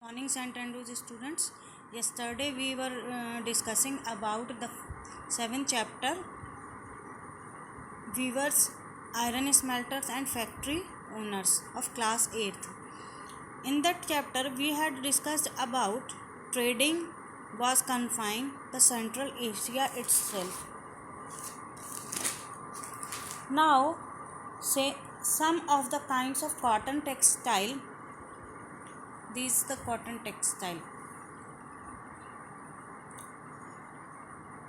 Morning, St. Andrews students. Yesterday we were discussing about the seventh chapter, weavers, iron smelters, and factory owners of class 8th. In that chapter, we had discussed about trading was confined the Central Asia itself. Now, say some of the kinds of cotton textile. These the cotton textile.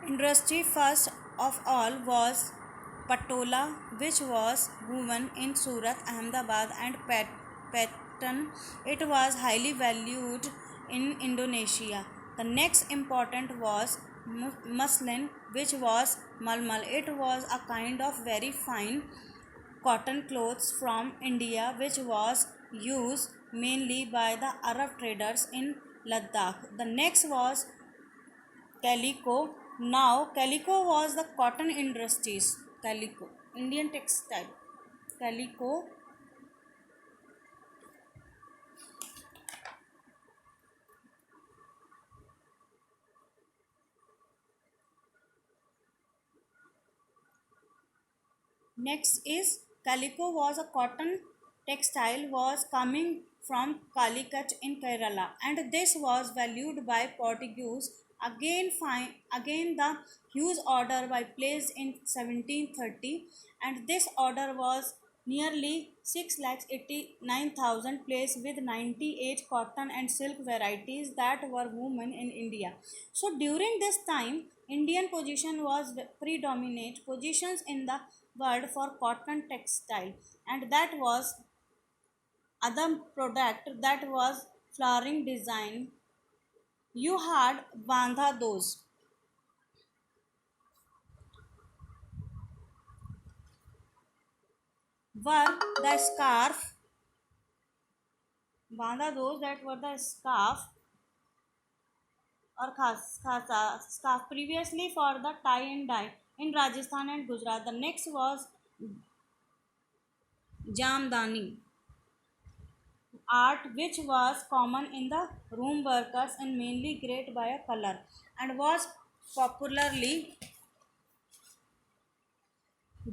Industry first of all was patola, which was woven in Surat, Ahmedabad, and Patan. It was highly valued in Indonesia. The next important was muslin, which was malmal. It was a kind of very fine cotton clothes from India, which was used mainly by the Arab traders in Ladakh. The next was calico. Now, calico was the cotton industries. Calico, Indian textile. Calico. Next is calico was a cotton textile was coming from Calicut in Kerala, and this was valued by Portuguese. Again the huge order by placed in 1730, and this order was nearly 6,89,000 placed with 98 cotton and silk varieties that were woven in India. So during this time, Indian position was predominant positions in the world for cotton textile, and that was other product that was flowering design. You had bandha those were the scarf, bandha those that were the scarf or scarf previously for the tie and dye in Rajasthan and Gujarat. The next was jamdani art, which was common in the room workers and mainly great by a color, and was popularly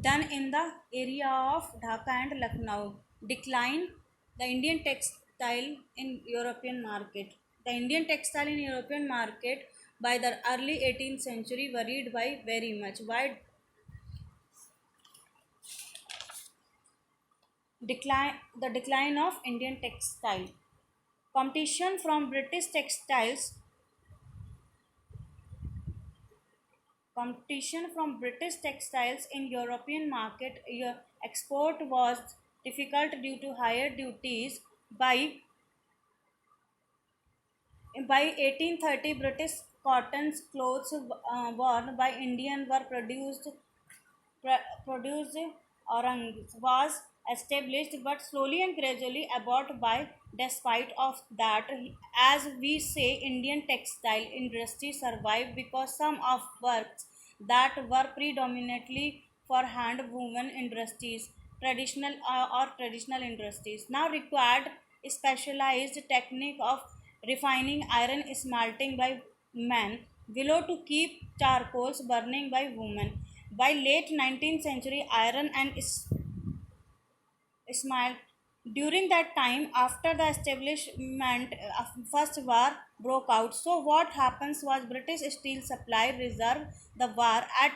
done in the area of Dhaka and Lucknow. Decline the Indian textile in European market. The Indian textile in European market by the early 18th century varied by very much. Why decline of Indian textile? Competition from British textiles in European market export was difficult due to higher duties. By 1830, British cotton clothes worn by Indian were produced orange was established, but slowly and gradually about by. Despite of that, as we say, Indian textile industry survived because some of works that were predominantly for hand woven industries, traditional industries, now required specialized technique of refining iron smelting by men, willow to keep charcoals burning by women. By late 19th century, iron and smelt. During that time, after the establishment of First War broke out, so what happens was British Steel Supply reserved the war at